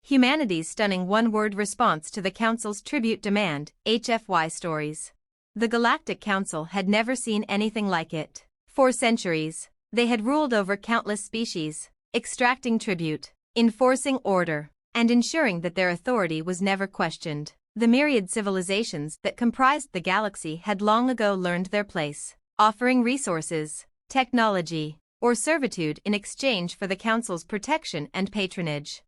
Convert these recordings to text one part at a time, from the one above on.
Humanity's stunning one-word response to the Council's tribute demand, HFY stories. The Galactic Council had never seen anything like it. For centuries, they had ruled over countless species, extracting tribute, enforcing order, and ensuring that their authority was never questioned. The myriad civilizations that comprised the galaxy had long ago learned their place, offering resources, technology, or servitude in exchange for the Council's protection and patronage.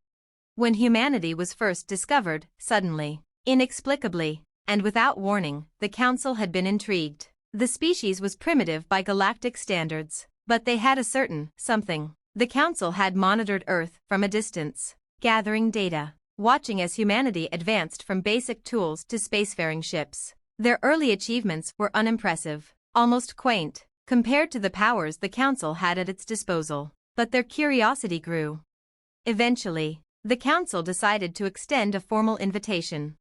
When humanity was first discovered, suddenly, inexplicably, and without warning, the Council had been intrigued. The species was primitive by galactic standards, but they had a certain something. The Council had monitored Earth from a distance, gathering data, watching as humanity advanced from basic tools to spacefaring ships. Their early achievements were unimpressive, almost quaint, compared to the powers the Council had at its disposal. But their curiosity grew. Eventually, the Council decided to extend a formal invitation.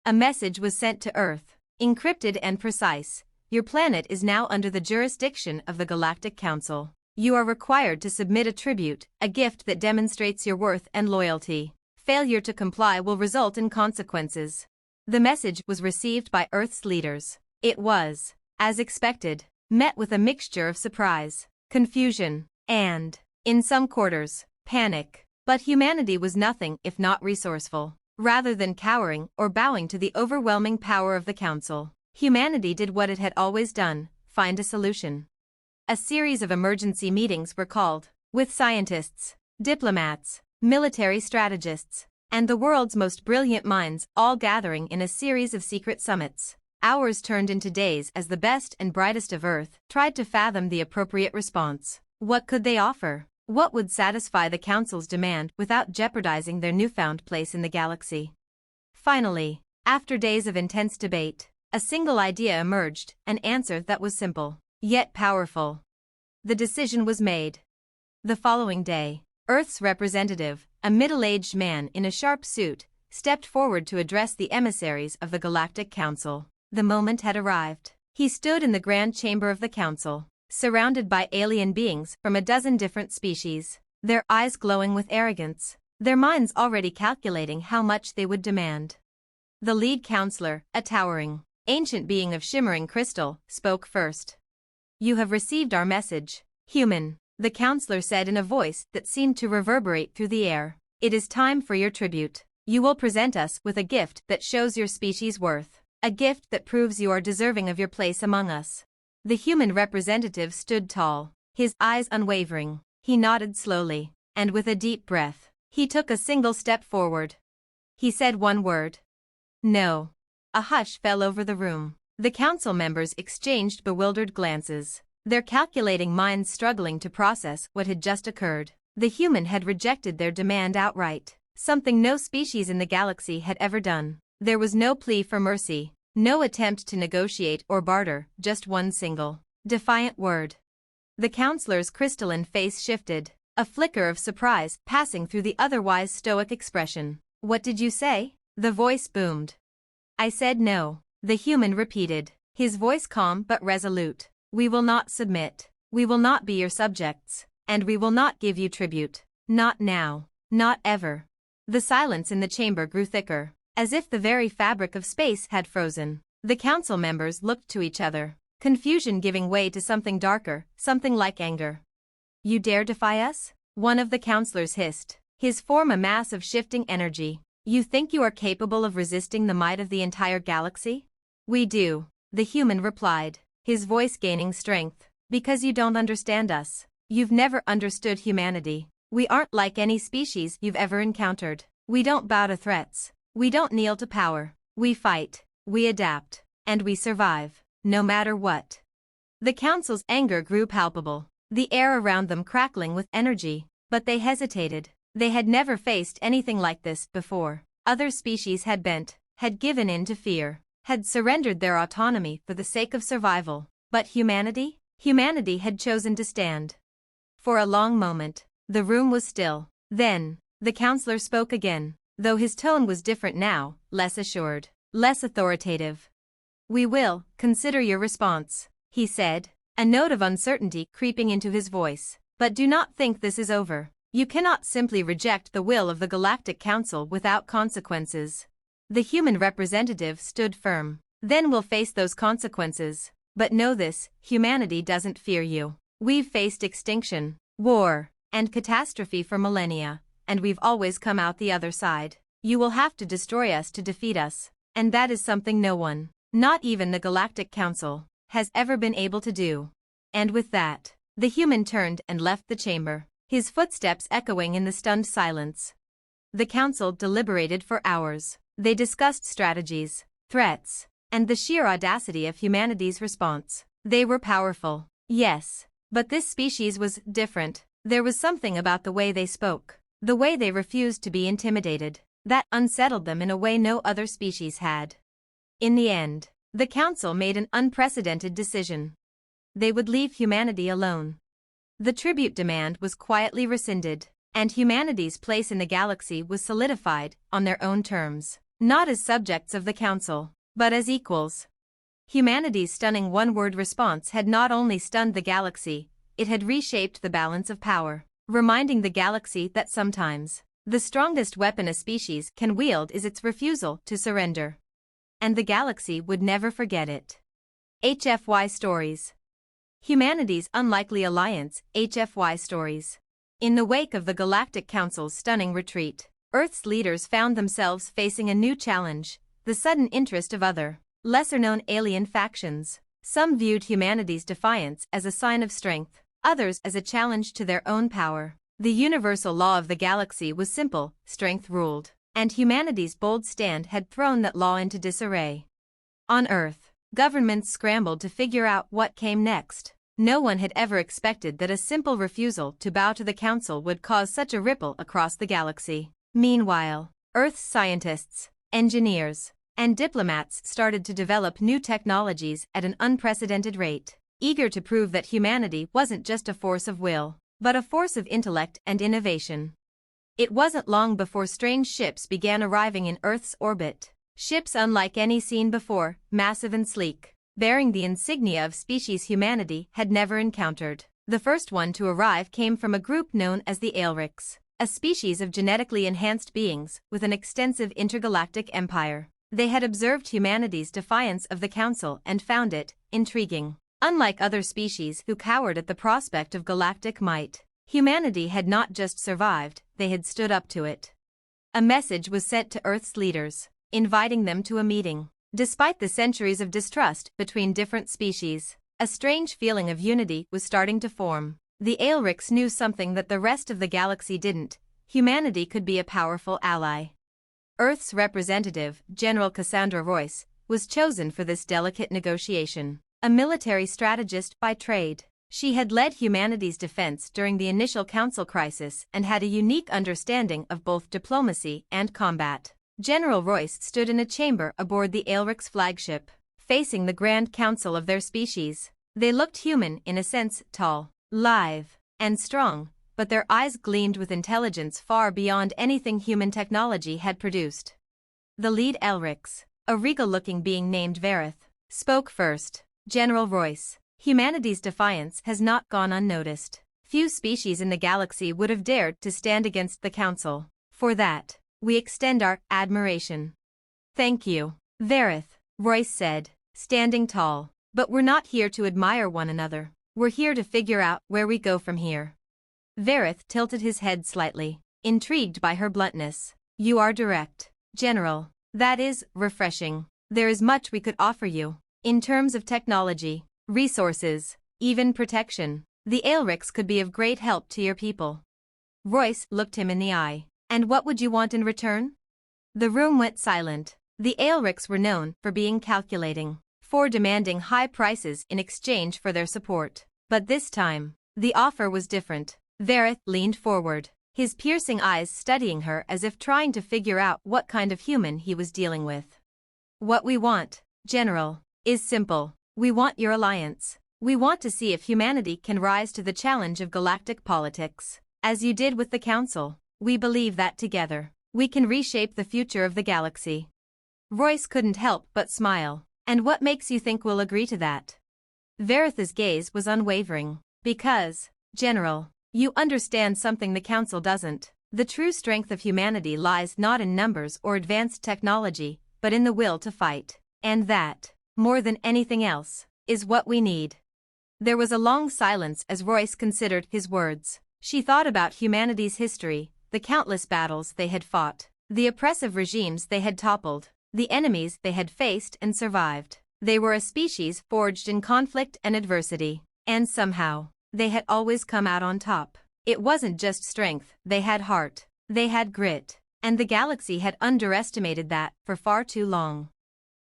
A message was sent to Earth, encrypted and precise. Your planet is now under the jurisdiction of the Galactic Council. You are required to submit a tribute, a gift that demonstrates your worth and loyalty. Failure to comply will result in consequences. The message was received by Earth's leaders. It was, as expected, met with a mixture of surprise, confusion, and, in some quarters, panic. But humanity was nothing if not resourceful. Rather than cowering or bowing to the overwhelming power of the Council, humanity did what it had always done: find a solution. A series of emergency meetings were called, with scientists, diplomats, military strategists, and the world's most brilliant minds all gathering in a series of secret summits. Hours turned into days as the best and brightest of Earth tried to fathom the appropriate response. What could they offer? What would satisfy the Council's demand without jeopardizing their newfound place in the galaxy? Finally, after days of intense debate, a single idea emerged, an answer that was simple, yet powerful. The decision was made. The following day, Earth's representative, a middle-aged man in a sharp suit, stepped forward to address the emissaries of the Galactic Council. The moment had arrived. He stood in the Grand Chamber of the Council, surrounded by alien beings from a dozen different species, their eyes glowing with arrogance, their minds already calculating how much they would demand. The lead counselor, a towering, ancient being of shimmering crystal, spoke first. "You have received our message, human," the counselor said in a voice that seemed to reverberate through the air. "It is time for your tribute. You will present us with a gift that shows your species' worth, a gift that proves you are deserving of your place among us." The human representative stood tall, his eyes unwavering. He nodded slowly, and with a deep breath, he took a single step forward. He said one word. "No." A hush fell over the room. The council members exchanged bewildered glances, their calculating minds struggling to process what had just occurred. The human had rejected their demand outright, something no species in the galaxy had ever done. There was no plea for mercy, no attempt to negotiate or barter, just one single, defiant word. The counselor's crystalline face shifted, a flicker of surprise passing through the otherwise stoic expression. "What did you say?" The voice boomed. "I said no," the human repeated, his voice calm but resolute. "We will not submit. We will not be your subjects, and we will not give you tribute. Not now. Not ever." The silence in the chamber grew thicker, as if the very fabric of space had frozen. The council members looked to each other, confusion giving way to something darker, something like anger. "You dare defy us?" one of the counselors hissed, his form a mass of shifting energy. "You think you are capable of resisting the might of the entire galaxy?" "We do," the human replied, his voice gaining strength. "Because you don't understand us. You've never understood humanity. We aren't like any species you've ever encountered. We don't bow to threats. We don't kneel to power. We fight, we adapt, and we survive, no matter what." The council's anger grew palpable, the air around them crackling with energy, but they hesitated. They had never faced anything like this before. Other species had bent, had given in to fear, had surrendered their autonomy for the sake of survival. But humanity? Humanity had chosen to stand. For a long moment, the room was still. Then, the counselor spoke again, though his tone was different now, less assured, less authoritative. "We will consider your response," he said, a note of uncertainty creeping into his voice. "But do not think this is over. You cannot simply reject the will of the Galactic Council without consequences. The human representative stood firm. Then we'll face those consequences. But know this, humanity doesn't fear you. We've faced extinction, war, and catastrophe for millennia, and we've always come out the other side. You will have to destroy us to defeat us, and that is something no one, not even the Galactic Council, has ever been able to do. And with that, the human turned and left the chamber, his footsteps echoing in the stunned silence. The council deliberated for hours. They discussed strategies, threats, and the sheer audacity of humanity's response. They were powerful, yes, but this species was different. There was something about the way they spoke, the way they refused to be intimidated, that unsettled them in a way no other species had. In the end, the council made an unprecedented decision. They would leave humanity alone. The tribute demand was quietly rescinded, and humanity's place in the galaxy was solidified on their own terms, not as subjects of the council, but as equals. Humanity's stunning one-word response had not only stunned the galaxy, it had reshaped the balance of power, reminding the galaxy that sometimes, the strongest weapon a species can wield is its refusal to surrender. And the galaxy would never forget it. HFY Stories. Humanity's Unlikely Alliance, HFY Stories. In the wake of the Galactic Council's stunning retreat, Earth's leaders found themselves facing a new challenge, the sudden interest of other, lesser-known alien factions. Some viewed humanity's defiance as a sign of strength, others as a challenge to their own power. The universal law of the galaxy was simple: strength ruled, and humanity's bold stand had thrown that law into disarray. On Earth, governments scrambled to figure out what came next. No one had ever expected that a simple refusal to bow to the Council would cause such a ripple across the galaxy. Meanwhile, Earth's scientists, engineers, and diplomats started to develop new technologies at an unprecedented rate, eager to prove that humanity wasn't just a force of will, but a force of intellect and innovation. It wasn't long before strange ships began arriving in Earth's orbit, ships unlike any seen before, massive and sleek, bearing the insignia of species humanity had never encountered. The first one to arrive came from a group known as the Aelrics, a species of genetically enhanced beings with an extensive intergalactic empire. They had observed humanity's defiance of the Council and found it intriguing. Unlike other species who cowered at the prospect of galactic might, humanity had not just survived, they had stood up to it. A message was sent to Earth's leaders, inviting them to a meeting. Despite the centuries of distrust between different species, a strange feeling of unity was starting to form. The Aelrics knew something that the rest of the galaxy didn't: humanity could be a powerful ally. Earth's representative, General Cassandra Royce, was chosen for this delicate negotiation. A military strategist by trade, she had led humanity's defense during the initial Council crisis and had a unique understanding of both diplomacy and combat. General Royce stood in a chamber aboard the Aelric's flagship, facing the Grand Council of their species. They looked human in a sense, tall, lithe, and strong, but their eyes gleamed with intelligence far beyond anything human technology had produced. The lead Aelrics, a regal-looking being named Verith, spoke first. General Royce, humanity's defiance has not gone unnoticed. Few species in the galaxy would have dared to stand against the Council. For that, we extend our admiration. Thank you, Verith, Royce said, standing tall. But we're not here to admire one another. We're here to figure out where we go from here. Verith tilted his head slightly, intrigued by her bluntness. You are direct, General. That is refreshing. There is much we could offer you. In terms of technology, resources, even protection, the Aelrics could be of great help to your people. Royce looked him in the eye. And what would you want in return? The room went silent. The Aelrics were known for being calculating, for demanding high prices in exchange for their support. But this time, the offer was different. Verith leaned forward, his piercing eyes studying her as if trying to figure out what kind of human he was dealing with. What we want, General, is simple. We want your alliance. We want to see if humanity can rise to the challenge of galactic politics. As you did with the Council, we believe that together, we can reshape the future of the galaxy. Royce couldn't help but smile. And what makes you think we'll agree to that? Verith's gaze was unwavering. Because, General, You understand something the Council doesn't. The true strength of humanity lies not in numbers or advanced technology, but in the will to fight. And that, more than anything else, is what we need. There was a long silence as Royce considered his words. She thought about humanity's history, the countless battles they had fought, the oppressive regimes they had toppled, the enemies they had faced and survived. They were a species forged in conflict and adversity, and somehow, they had always come out on top. It wasn't just strength, they had heart, they had grit, and the galaxy had underestimated that for far too long.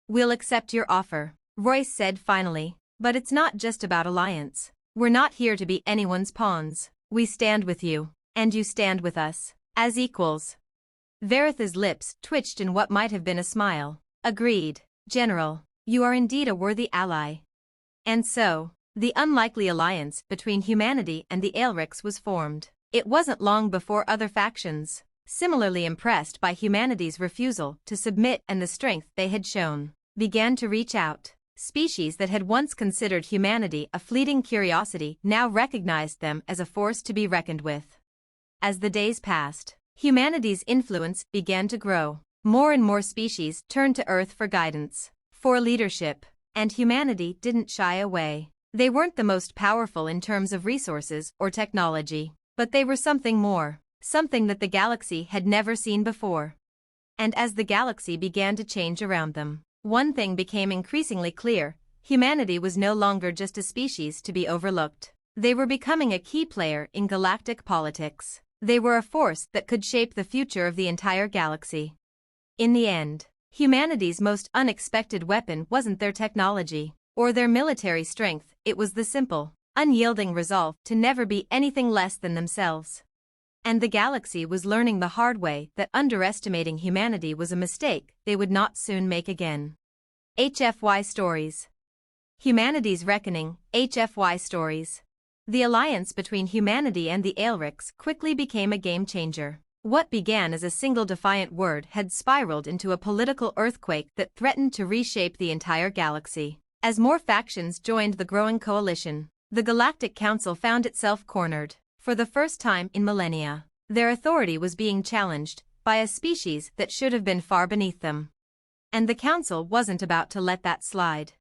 We'll accept your offer, Royce said finally, but it's not just about alliance. We're not here to be anyone's pawns. We stand with you, and you stand with us, as equals. Veritha's lips twitched in what might have been a smile. Agreed, General, you are indeed a worthy ally. And so, the unlikely alliance between humanity and the Aelrics was formed. It wasn't long before other factions, similarly impressed by humanity's refusal to submit and the strength they had shown, began to reach out. Species that had once considered humanity a fleeting curiosity now recognized them as a force to be reckoned with. As the days passed, humanity's influence began to grow. More and more species turned to Earth for guidance, for leadership, and humanity didn't shy away. They weren't the most powerful in terms of resources or technology, but they were something more, something that the galaxy had never seen before. And as the galaxy began to change around them, one thing became increasingly clear: humanity was no longer just a species to be overlooked. They were becoming a key player in galactic politics. They were a force that could shape the future of the entire galaxy. In the end, humanity's most unexpected weapon wasn't their technology or their military strength, it was the simple, unyielding resolve to never be anything less than themselves. And the galaxy was learning the hard way that underestimating humanity was a mistake they would not soon make again. HFY Stories. Humanity's Reckoning, HFY Stories. The alliance between humanity and the Aelrics quickly became a game-changer. What began as a single defiant word had spiraled into a political earthquake that threatened to reshape the entire galaxy. As more factions joined the growing coalition, the Galactic Council found itself cornered. For the first time in millennia, their authority was being challenged by a species that should have been far beneath them. And the Council wasn't about to let that slide.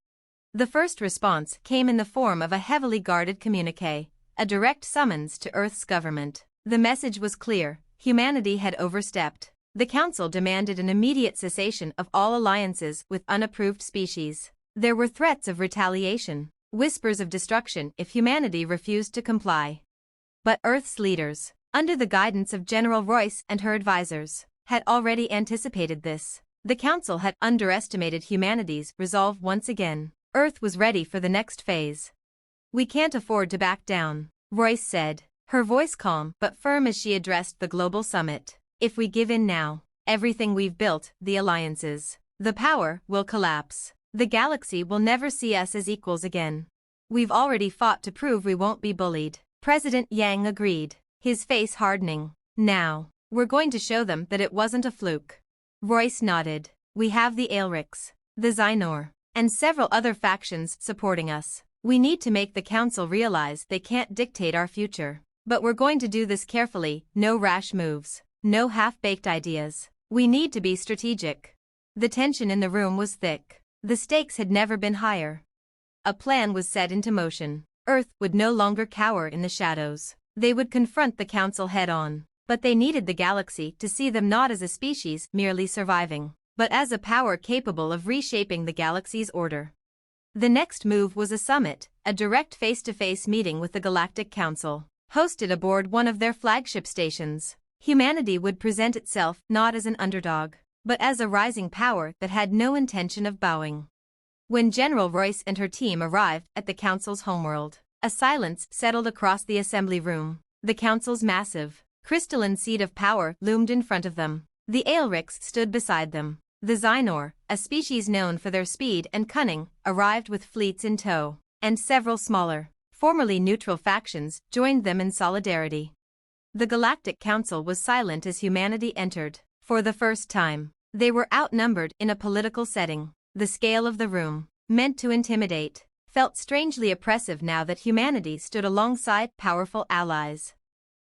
The first response came in the form of a heavily guarded communiqué, a direct summons to Earth's government. The message was clear: humanity had overstepped. The Council demanded an immediate cessation of all alliances with unapproved species. There were threats of retaliation, whispers of destruction if humanity refused to comply. But Earth's leaders, under the guidance of General Royce and her advisors, had already anticipated this. The Council had underestimated humanity's resolve once again. Earth was ready for the next phase. We can't afford to back down, Royce said, her voice calm but firm as she addressed the global summit. If we give in now, everything we've built, the alliances, the power, will collapse. The galaxy will never see us as equals again. We've already fought to prove we won't be bullied. President Yang agreed, his face hardening. Now, we're going to show them that it wasn't a fluke. Royce nodded. We have the Aelrics, the Xynor, and several other factions supporting us. We need to make the Council realize they can't dictate our future. But we're going to do this carefully, no rash moves, no half-baked ideas. We need to be strategic. The tension in the room was thick. The stakes had never been higher. A plan was set into motion. Earth would no longer cower in the shadows. They would confront the Council head-on. But they needed the galaxy to see them not as a species merely surviving, but as a power capable of reshaping the galaxy's order. The next move was a summit, a direct face-to-face meeting with the Galactic Council, hosted aboard one of their flagship stations. Humanity would present itself not as an underdog, but as a rising power that had no intention of bowing. When General Royce and her team arrived at the Council's homeworld, a silence settled across the assembly room. The Council's massive, crystalline seat of power loomed in front of them. The Aelrics stood beside them. The Xynor, a species known for their speed and cunning, arrived with fleets in tow, and several smaller, formerly neutral factions joined them in solidarity. The Galactic Council was silent as humanity entered. For the first time, they were outnumbered in a political setting. The scale of the room, meant to intimidate, felt strangely oppressive now that humanity stood alongside powerful allies.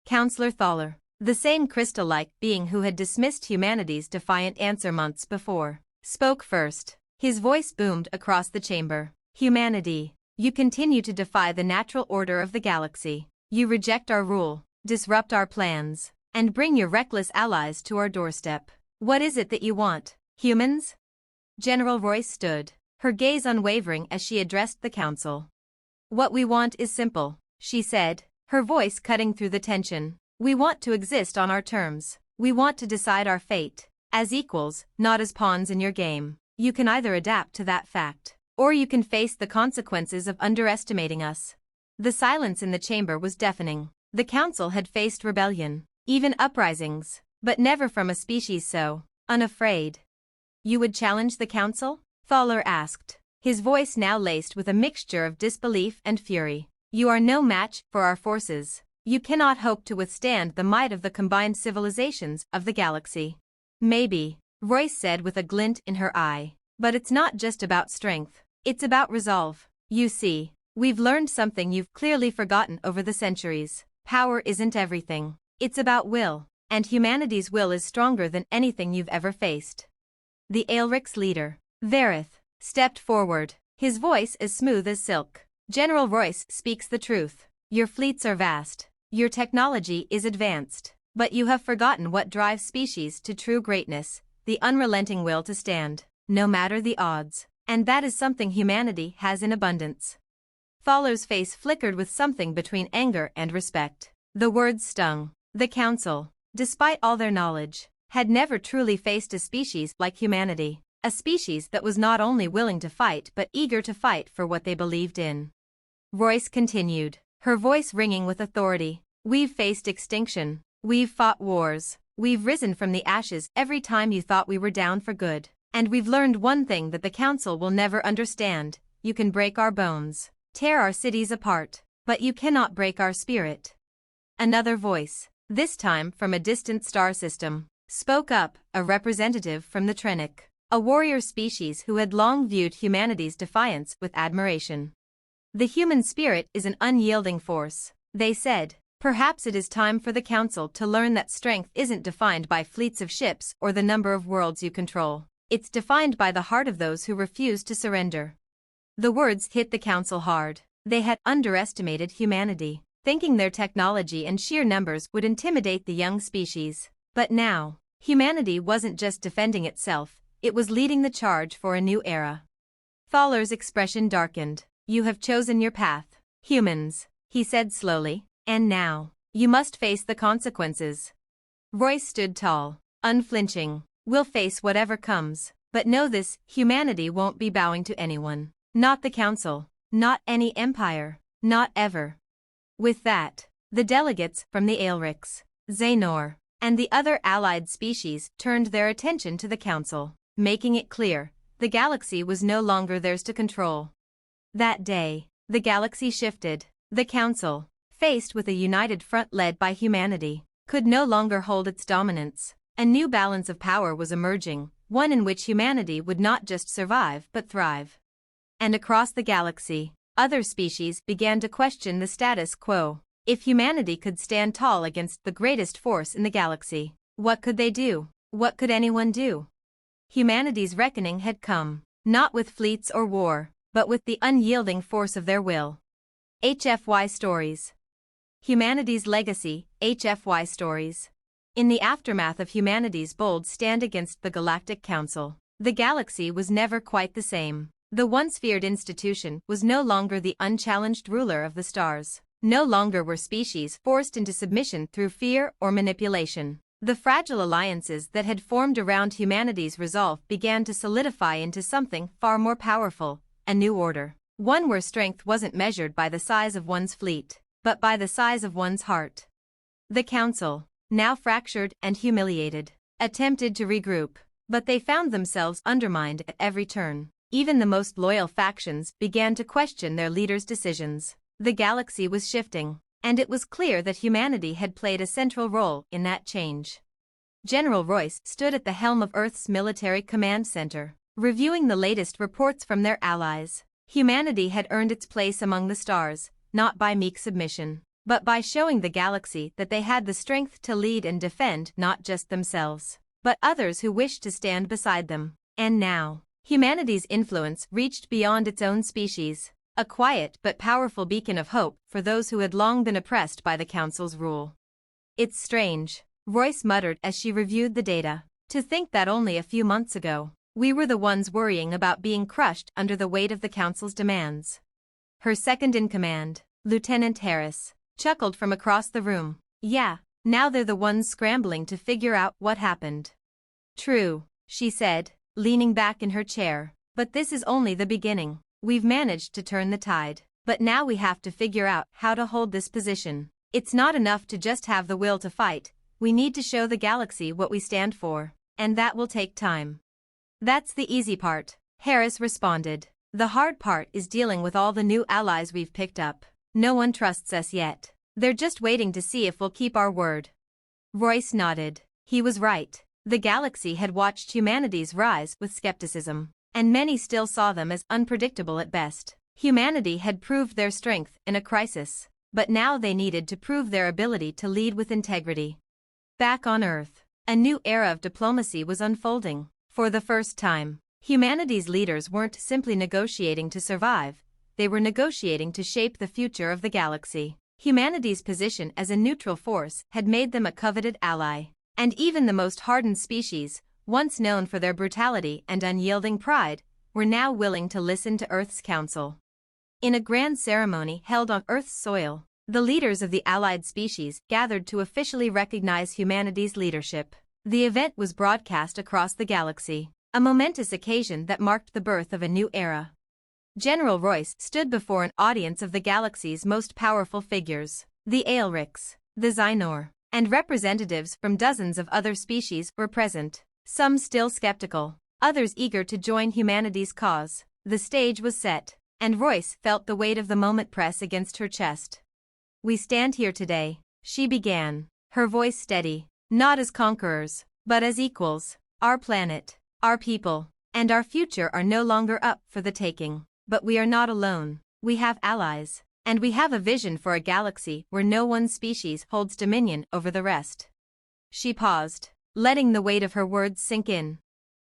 Counselor Thaler, the same crystal-like being who had dismissed humanity's defiant answer months before, spoke first. His voice boomed across the chamber. Humanity, you continue to defy the natural order of the galaxy. You reject our rule, disrupt our plans, and bring your reckless allies to our doorstep. What is it that you want, humans? General Royce stood, her gaze unwavering as she addressed the council. What we want is simple, she said, her voice cutting through the tension. We want to exist on our terms. We want to decide our fate, as equals, not as pawns in your game. You can either adapt to that fact, or you can face the consequences of underestimating us. The silence in the chamber was deafening. The council had faced rebellion, even uprisings, but never from a species so unafraid. You would challenge the council? Thaler asked, his voice now laced with a mixture of disbelief and fury. You are no match for our forces. You cannot hope to withstand the might of the combined civilizations of the galaxy. Maybe, Royce said with a glint in her eye, but it's not just about strength. It's about resolve. You see, we've learned something you've clearly forgotten over the centuries. Power isn't everything. It's about will, and humanity's will is stronger than anything you've ever faced. The Aelric's leader, Varith, stepped forward, his voice as smooth as silk. General Royce speaks the truth. Your fleets are vast. Your technology is advanced. But you have forgotten what drives species to true greatness, the unrelenting will to stand, no matter the odds. And that is something humanity has in abundance. Thaler's face flickered with something between anger and respect. The words stung. The council, despite all their knowledge, had never truly faced a species like humanity. A species that was not only willing to fight but eager to fight for what they believed in. Royce continued, her voice ringing with authority. We've faced extinction. We've fought wars. We've risen from the ashes every time you thought we were down for good. And we've learned one thing that the council will never understand. You can break our bones, tear our cities apart, but you cannot break our spirit. Another voice, this time from a distant star system, spoke up, a representative from the Trenic, a warrior species who had long viewed humanity's defiance with admiration. The human spirit is an unyielding force, they said. Perhaps it is time for the council to learn that strength isn't defined by fleets of ships or the number of worlds you control. It's defined by the heart of those who refuse to surrender. The words hit the council hard. They had underestimated humanity, thinking their technology and sheer numbers would intimidate the young species. But now, humanity wasn't just defending itself, it was leading the charge for a new era. Thaler's expression darkened. You have chosen your path, humans, he said slowly. And now, you must face the consequences. Royce stood tall, unflinching. We'll face whatever comes, but know this, humanity won't be bowing to anyone. Not the council, not any empire, not ever. With that, the delegates from the Aelrics, Xehanort, and the other allied species turned their attention to the council, making it clear, the galaxy was no longer theirs to control. That day, the galaxy shifted. The council, faced with a united front led by humanity, could no longer hold its dominance. A new balance of power was emerging, one in which humanity would not just survive but thrive. And across the galaxy, other species began to question the status quo. If humanity could stand tall against the greatest force in the galaxy, what could they do? What could anyone do? Humanity's reckoning had come, not with fleets or war, but with the unyielding force of their will. HFY Stories. Humanity's Legacy, HFY Stories. In the aftermath of humanity's bold stand against the Galactic Council, the galaxy was never quite the same. The once feared institution was no longer the unchallenged ruler of the stars. No longer were species forced into submission through fear or manipulation. The fragile alliances that had formed around humanity's resolve began to solidify into something far more powerful, a new order. One where strength wasn't measured by the size of one's fleet, but by the size of one's heart. The council, now fractured and humiliated, attempted to regroup, but they found themselves undermined at every turn. Even the most loyal factions began to question their leaders' decisions. The galaxy was shifting, and it was clear that humanity had played a central role in that change. General Royce stood at the helm of Earth's military command center, reviewing the latest reports from their allies. Humanity had earned its place among the stars, not by meek submission, but by showing the galaxy that they had the strength to lead and defend not just themselves, but others who wished to stand beside them. And now, humanity's influence reached beyond its own species, a quiet but powerful beacon of hope for those who had long been oppressed by the Council's rule. "It's strange," Royce muttered as she reviewed the data. "To think that only a few months ago, we were the ones worrying about being crushed under the weight of the Council's demands." Her second-in-command, Lieutenant Harris, chuckled from across the room. "Yeah, now they're the ones scrambling to figure out what happened." "True," she said, leaning back in her chair, "but this is only the beginning. We've managed to turn the tide, but now we have to figure out how to hold this position. It's not enough to just have the will to fight, we need to show the galaxy what we stand for, and that will take time." "That's the easy part," Harris responded. "The hard part is dealing with all the new allies we've picked up. No one trusts us yet. They're just waiting to see if we'll keep our word." Royce nodded. He was right. The galaxy had watched humanity's rise with skepticism, and many still saw them as unpredictable at best. Humanity had proved their strength in a crisis, but now they needed to prove their ability to lead with integrity. Back on Earth, a new era of diplomacy was unfolding. For the first time, humanity's leaders weren't simply negotiating to survive, they were negotiating to shape the future of the galaxy. Humanity's position as a neutral force had made them a coveted ally, and even the most hardened species, once known for their brutality and unyielding pride, were now willing to listen to Earth's counsel. In a grand ceremony held on Earth's soil, the leaders of the allied species gathered to officially recognize humanity's leadership. The event was broadcast across the galaxy, a momentous occasion that marked the birth of a new era. General Royce stood before an audience of the galaxy's most powerful figures. The Aelrics, the Xynor, and representatives from dozens of other species were present, some still skeptical, others eager to join humanity's cause. The stage was set, and Royce felt the weight of the moment press against her chest. "We stand here today," she began, her voice steady, "not as conquerors, but as equals. Our planet, our people, and our future are no longer up for the taking. But we are not alone. We have allies, and we have a vision for a galaxy where no one species holds dominion over the rest." She paused, letting the weight of her words sink in.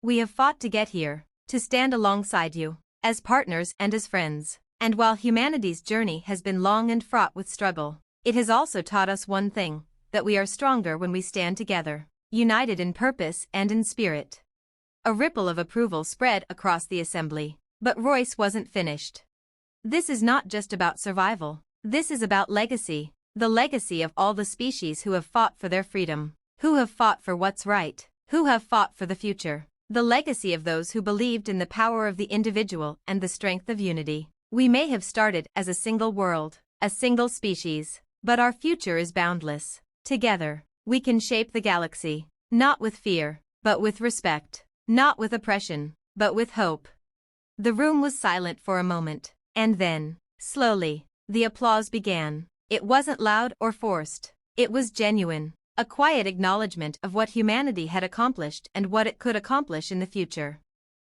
"We have fought to get here, to stand alongside you, as partners and as friends. And while humanity's journey has been long and fraught with struggle, it has also taught us one thing, that we are stronger when we stand together, united in purpose and in spirit." A ripple of approval spread across the assembly, but Royce wasn't finished. "This is not just about survival. This is about legacy, the legacy of all the species who have fought for their freedom, who have fought for what's right, who have fought for the future, the legacy of those who believed in the power of the individual and the strength of unity. We may have started as a single world, a single species, but our future is boundless. Together, we can shape the galaxy, not with fear, but with respect, not with oppression, but with hope." The room was silent for a moment, and then, slowly, the applause began. It wasn't loud or forced. It was genuine, a quiet acknowledgement of what humanity had accomplished and what it could accomplish in the future.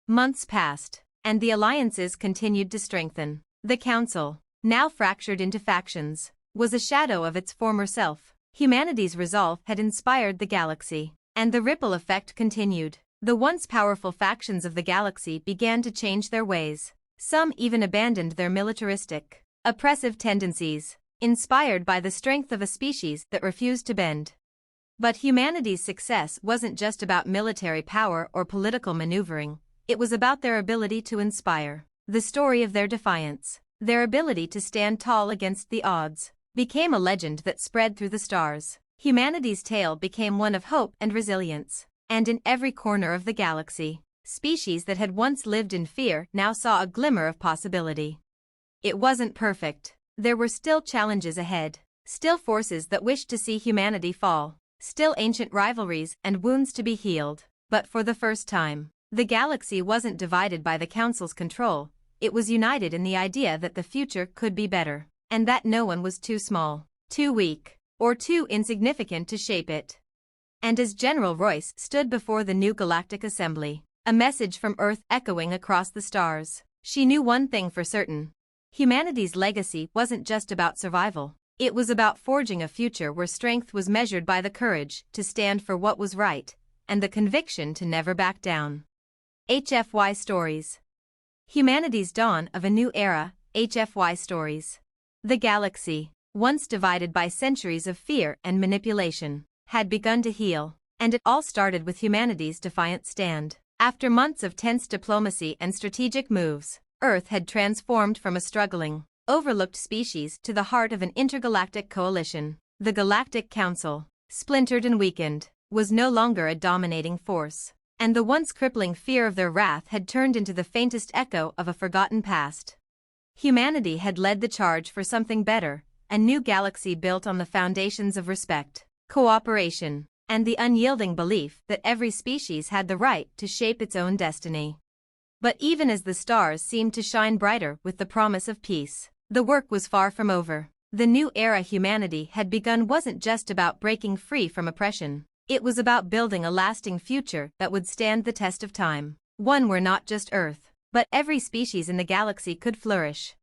Months passed, and the alliances continued to strengthen. The Council, now fractured into factions, was a shadow of its former self. Humanity's resolve had inspired the galaxy, and the ripple effect continued. The once powerful factions of the galaxy began to change their ways. Some even abandoned their militaristic, oppressive tendencies, inspired by the strength of a species that refused to bend. But humanity's success wasn't just about military power or political maneuvering, it was about their ability to inspire. The story of their defiance, their ability to stand tall against the odds, became a legend that spread through the stars. Humanity's tale became one of hope and resilience. And in every corner of the galaxy, species that had once lived in fear now saw a glimmer of possibility. It wasn't perfect. There were still challenges ahead, still forces that wished to see humanity fall, still ancient rivalries and wounds to be healed. But for the first time, the galaxy wasn't divided by the Council's control, it was united in the idea that the future could be better, and that no one was too small, too weak, or too insignificant to shape it. And as General Royce stood before the new Galactic Assembly, a message from Earth echoing across the stars, she knew one thing for certain. Humanity's legacy wasn't just about survival, It was about forging a future where strength was measured by the courage to stand for what was right, and the conviction to never back down. HFY Stories. Humanity's Dawn of a New Era, HFY Stories. The galaxy, once divided by centuries of fear and manipulation, had begun to heal, and it all started with humanity's defiant stand. After months of tense diplomacy and strategic moves, Earth had transformed from a struggling, overlooked species to the heart of an intergalactic coalition. The Galactic Council, splintered and weakened, was no longer a dominating force, and the once crippling fear of their wrath had turned into the faintest echo of a forgotten past. Humanity had led the charge for something better, a new galaxy built on the foundations of respect, cooperation, and the unyielding belief that every species had the right to shape its own destiny. But even as the stars seemed to shine brighter with the promise of peace, the work was far from over. The new era humanity had begun wasn't just about breaking free from oppression. It was about building a lasting future that would stand the test of time, one where not just Earth, but every species in the galaxy could flourish.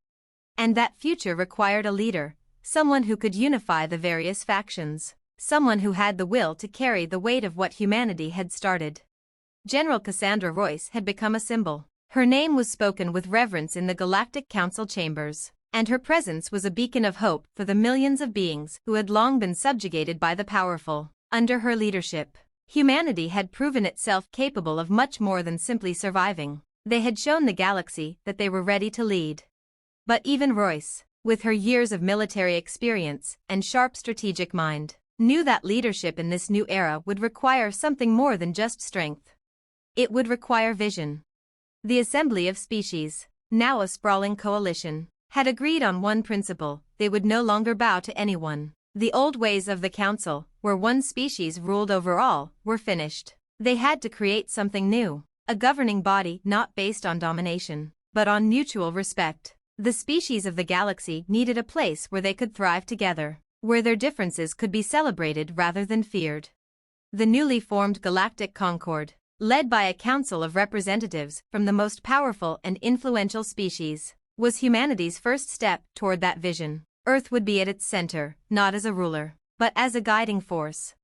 And that future required a leader, someone who could unify the various factions, someone who had the will to carry the weight of what humanity had started. General Cassandra Royce had become a symbol. Her name was spoken with reverence in the Galactic Council chambers, and her presence was a beacon of hope for the millions of beings who had long been subjugated by the powerful. Under her leadership, humanity had proven itself capable of much more than simply surviving. They had shown the galaxy that they were ready to lead. But even Royce, with her years of military experience and sharp strategic mind, knew that leadership in this new era would require something more than just strength. It would require vision. The Assembly of Species, now a sprawling coalition, had agreed on one principle: they would no longer bow to anyone. The old ways of the Council, where one species ruled over all, were finished. They had to create something new, a governing body not based on domination, but on mutual respect. The species of the galaxy needed a place where they could thrive together, where their differences could be celebrated rather than feared. The newly formed Galactic Concord, led by a council of representatives from the most powerful and influential species, was humanity's first step toward that vision. Earth would be at its center, not as a ruler, but as a guiding force.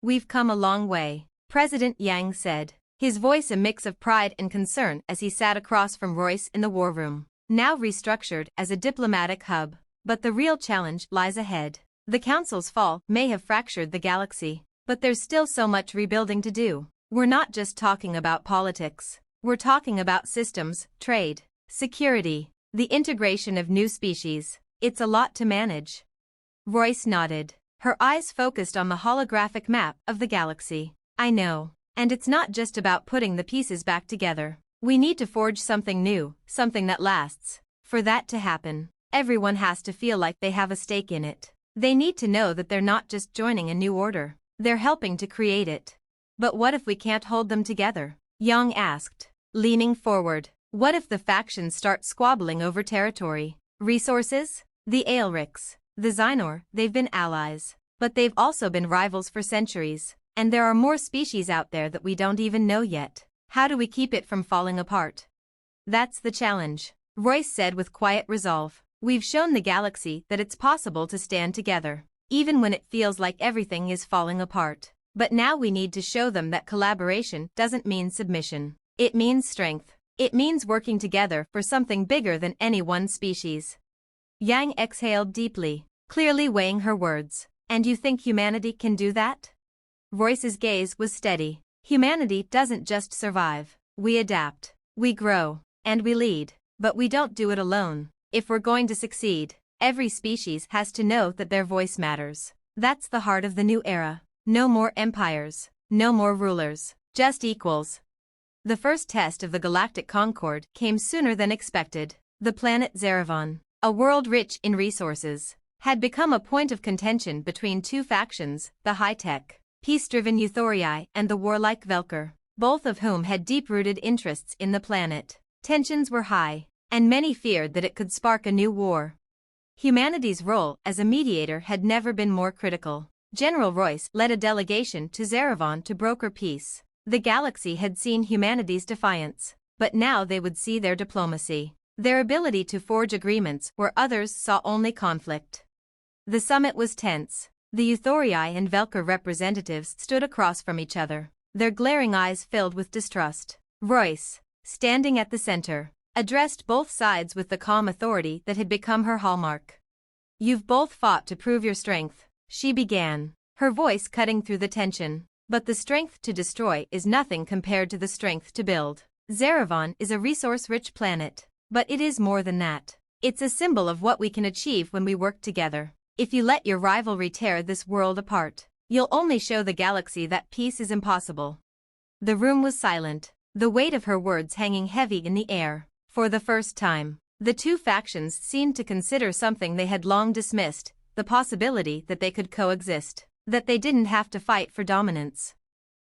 "We've come a long way," President Yang said, his voice a mix of pride and concern as he sat across from Royce in the war room, now restructured as a diplomatic hub. But the real challenge lies ahead. The Council's fall may have fractured the galaxy, but there's still so much rebuilding to do. We're not just talking about politics. We're talking about systems, trade, security, the integration of new species. It's a lot to manage. Royce nodded, her eyes focused on the holographic map of the galaxy. "I know. And it's not just about putting the pieces back together. We need to forge something new, something that lasts. For that to happen, everyone has to feel like they have a stake in it. They need to know that they're not just joining a new order, they're helping to create it." "But what if we can't hold them together?" Young asked, leaning forward. "What if the factions start squabbling over territory, resources? The Aelrics, the Xynor, they've been allies, but they've also been rivals for centuries, and there are more species out there that we don't even know yet. How do we keep it from falling apart?" "That's the challenge," Royce said with quiet resolve. "We've shown the galaxy that it's possible to stand together, even when it feels like everything is falling apart. But now we need to show them that collaboration doesn't mean submission. It means strength. It means working together for something bigger than any one species." Yang exhaled deeply, clearly weighing her words. "And you think humanity can do that?" Royce's gaze was steady. "Humanity doesn't just survive. We adapt, we grow, and we lead. But we don't do it alone. If we're going to succeed, every species has to know that their voice matters. That's the heart of the new era. No more empires, no more rulers, just equals." The first test of the Galactic Concord came sooner than expected. The planet Zerevon, a world rich in resources, had become a point of contention between two factions, the high-tech, peace-driven Euthorii and the warlike Velker, both of whom had deep-rooted interests in the planet. Tensions were high, and many feared that it could spark a new war. Humanity's role as a mediator had never been more critical. General Royce led a delegation to Zerevon to broker peace. The galaxy had seen humanity's defiance, but now they would see their diplomacy, their ability to forge agreements where others saw only conflict. The summit was tense. The Euthoriai and Velker representatives stood across from each other, their glaring eyes filled with distrust. Royce, standing at the center, addressed both sides with the calm authority that had become her hallmark. "You've both fought to prove your strength," she began, her voice cutting through the tension. "But the strength to destroy is nothing compared to the strength to build. Zerevon is a resource-rich planet, but it is more than that. It's a symbol of what we can achieve when we work together. If you let your rivalry tear this world apart, you'll only show the galaxy that peace is impossible." The room was silent, the weight of her words hanging heavy in the air. For the first time, the two factions seemed to consider something they had long dismissed, the possibility that they could coexist, that they didn't have to fight for dominance.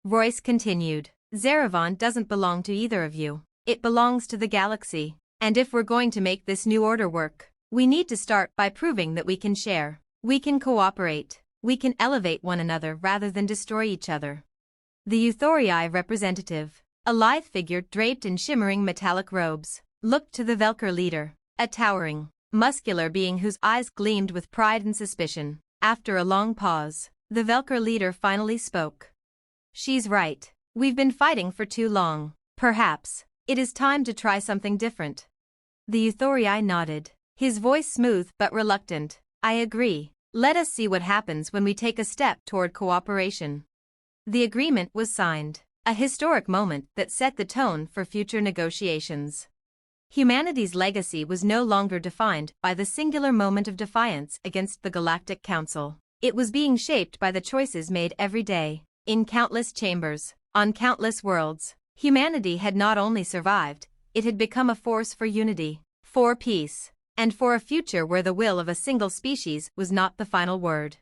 Royce continued, "Zerevon doesn't belong to either of you. It belongs to the galaxy. And if we're going to make this new order work, we need to start by proving that we can share, we can cooperate, we can elevate one another rather than destroy each other." The Euthoriai representative, a lithe figure draped in shimmering metallic robes, looked to the Velker leader, a towering, muscular being whose eyes gleamed with pride and suspicion. After a long pause, the Velker leader finally spoke. "She's right. We've been fighting for too long. Perhaps it is time to try something different." The Euthoriai nodded, his voice smooth but reluctant. "I agree. Let us see what happens when we take a step toward cooperation." The agreement was signed, a historic moment that set the tone for future negotiations. Humanity's legacy was no longer defined by the singular moment of defiance against the Galactic Council. It was being shaped by the choices made every day, in countless chambers, on countless worlds. Humanity had not only survived, it had become a force for unity, for peace, and for a future where the will of a single species was not the final word.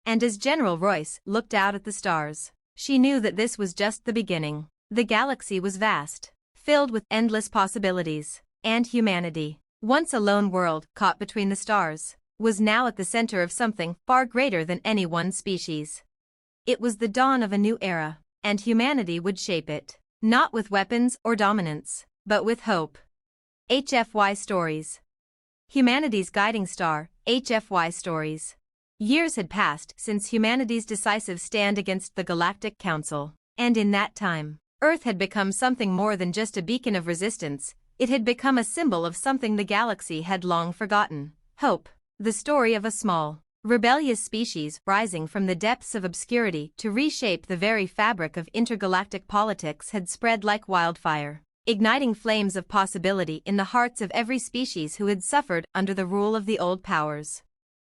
And as General Royce looked out at the stars, she knew that this was just the beginning. The galaxy was vast, filled with endless possibilities, and humanity, once a lone world caught between the stars, was now at the center of something far greater than any one species. It was the dawn of a new era, and humanity would shape it, not with weapons or dominance, but with hope. HFY Stories. Humanity's guiding star, HFY Stories. Years had passed since humanity's decisive stand against the Galactic Council, and in that time, Earth had become something more than just a beacon of resistance. It had become a symbol of something the galaxy had long forgotten: hope. The story of a small, rebellious species rising from the depths of obscurity to reshape the very fabric of intergalactic politics had spread like wildfire, igniting flames of possibility in the hearts of every species who had suffered under the rule of the old powers.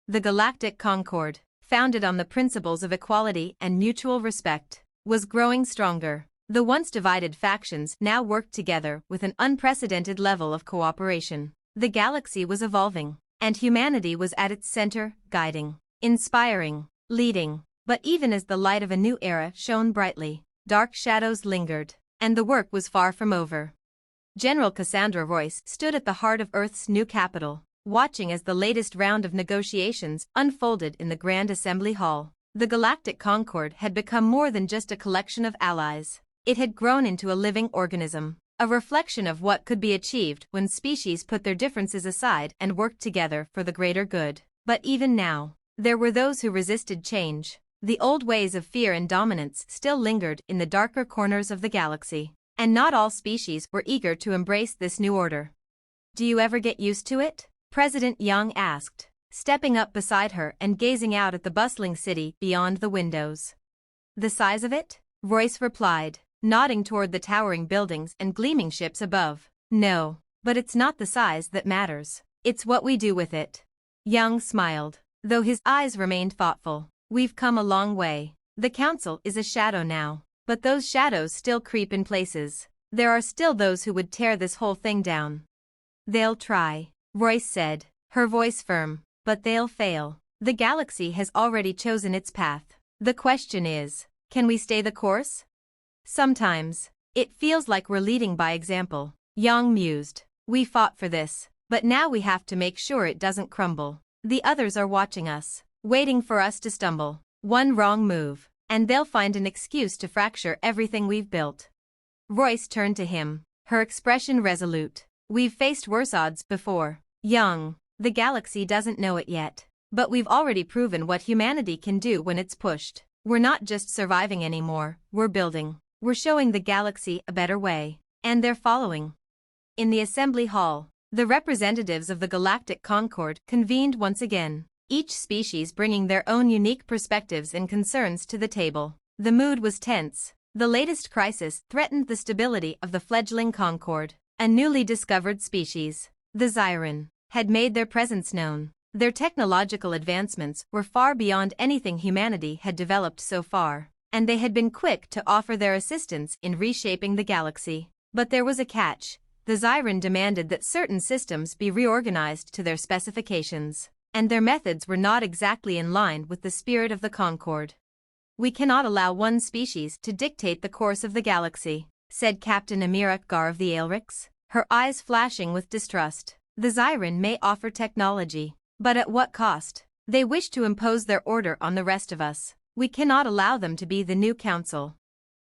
The Galactic Concord, founded on the principles of equality and mutual respect, was growing stronger. The once divided factions now worked together with an unprecedented level of cooperation. The galaxy was evolving, and humanity was at its center, guiding, inspiring, leading. But even as the light of a new era shone brightly, dark shadows lingered, and the work was far from over. General Cassandra Royce stood at the heart of Earth's new capital, watching as the latest round of negotiations unfolded in the Grand Assembly Hall. The Galactic Concord had become more than just a collection of allies. It had grown into a living organism, a reflection of what could be achieved when species put their differences aside and worked together for the greater good. But even now, there were those who resisted change. The old ways of fear and dominance still lingered in the darker corners of the galaxy, and not all species were eager to embrace this new order. "Do you ever get used to it?" President Young asked, stepping up beside her and gazing out at the bustling city beyond the windows. "The size of it?" Royce replied, nodding toward the towering buildings and gleaming ships above. "No, but it's not the size that matters. It's what we do with it." Young smiled, though his eyes remained thoughtful. "We've come a long way. The Council is a shadow now, but those shadows still creep in places. There are still those who would tear this whole thing down." "They'll try," Royce said, her voice firm, "but they'll fail. The galaxy has already chosen its path. The question is, can we stay the course?" "Sometimes, it feels like we're leading by example," Young mused. "We fought for this, but now we have to make sure it doesn't crumble. The others are watching us, waiting for us to stumble. One wrong move, and they'll find an excuse to fracture everything we've built." Royce turned to him, her expression resolute. "We've faced worse odds before, Young. The galaxy doesn't know it yet, But we've already proven what humanity can do when it's pushed. We're not just surviving anymore, we're building. We're showing the galaxy a better way. And they're following. In the assembly hall, the representatives of the Galactic Concord convened once again, each species bringing their own unique perspectives and concerns to the table. The mood was tense. The latest crisis threatened the stability of the fledgling Concord. A newly discovered species, the Zyran, had made their presence known. Their technological advancements were far beyond anything humanity had developed so far, and they had been quick to offer their assistance in reshaping the galaxy. But there was a catch. The Zyran demanded that certain systems be reorganized to their specifications, and their methods were not exactly in line with the spirit of the Concord. "We cannot allow one species to dictate the course of the galaxy," said Captain Amira Gar of the Aelrics, her eyes flashing with distrust. "The Zyran may offer technology, but at what cost? They wish to impose their order on the rest of us. We cannot allow them to be the new council."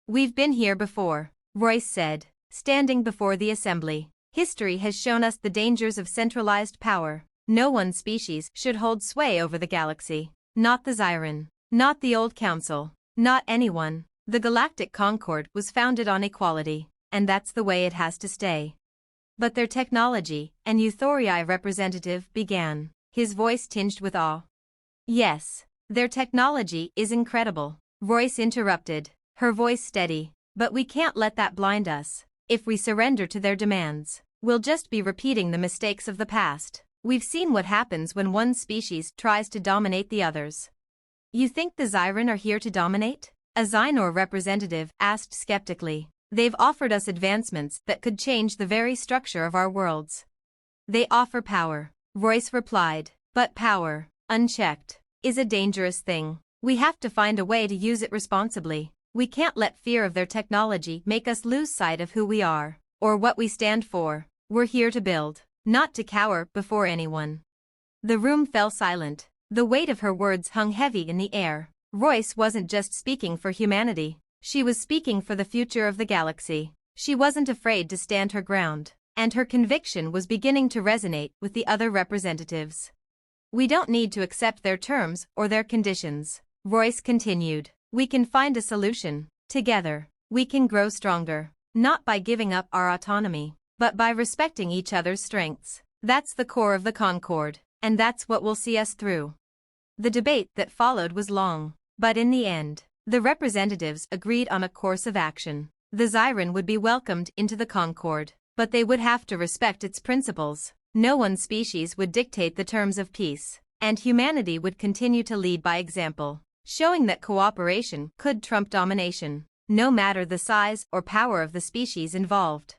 "We've been here before," Royce said, standing before the assembly. "History has shown us the dangers of centralized power. No one species should hold sway over the galaxy. Not the Zyran. Not the old council. Not anyone. The Galactic Concord was founded on equality, and that's the way it has to stay." "But their technology," an Euthoriai representative began, his voice tinged with awe. "Yes, their technology is incredible," Royce interrupted, her voice steady. "But we can't let that blind us. If we surrender to their demands, we'll just be repeating the mistakes of the past. We've seen what happens when one species tries to dominate the others." "You think the Zyran are here to dominate?" a Xynor representative asked skeptically. "They've offered us advancements that could change the very structure of our worlds." "They offer power," Royce replied, "but power, unchecked, is a dangerous thing. We have to find a way to use it responsibly. We can't let fear of their technology make us lose sight of who we are, or what we stand for. We're here to build, not to cower before anyone." The room fell silent. The weight of her words hung heavy in the air. Royce wasn't just speaking for humanity. She was speaking for the future of the galaxy. She wasn't afraid to stand her ground, and her conviction was beginning to resonate with the other representatives. "We don't need to accept their terms or their conditions," Royce continued. "We can find a solution. Together, we can grow stronger, not by giving up our autonomy, but by respecting each other's strengths. That's the core of the Concord, and that's what will see us through." The debate that followed was long, but in the end, the representatives agreed on a course of action. The Zyran would be welcomed into the Concord, but they would have to respect its principles. No one species would dictate the terms of peace, and humanity would continue to lead by example, showing that cooperation could trump domination, no matter the size or power of the species involved.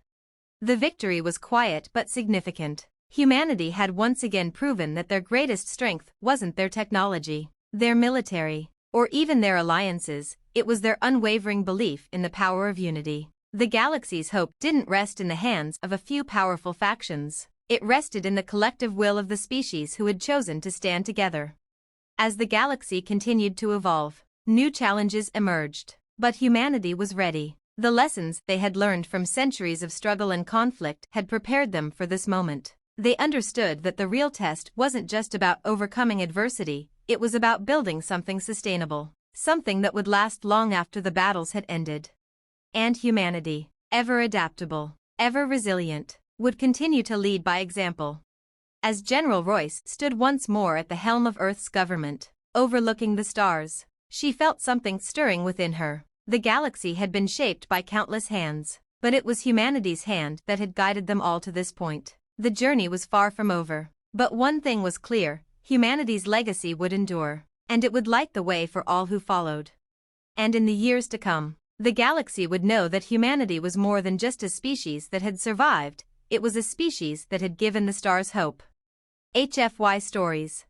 The victory was quiet but significant. Humanity had once again proven that their greatest strength wasn't their technology, their military, or even their alliances. It was their unwavering belief in the power of unity. The galaxy's hope didn't rest in the hands of a few powerful factions. It rested in the collective will of the species who had chosen to stand together. As the galaxy continued to evolve, new challenges emerged, but humanity was ready. The lessons they had learned from centuries of struggle and conflict had prepared them for this moment. They understood that the real test wasn't just about overcoming adversity, it was about building something sustainable, something that would last long after the battles had ended. And humanity, ever adaptable, ever resilient, would continue to lead by example. As General Royce stood once more at the helm of Earth's government, overlooking the stars, she felt something stirring within her. The galaxy had been shaped by countless hands, but it was humanity's hand that had guided them all to this point. The journey was far from over, but one thing was clear: humanity's legacy would endure, and it would light the way for all who followed. And in the years to come, the galaxy would know that humanity was more than just a species that had survived, it was a species that had given the stars hope. HFY Stories.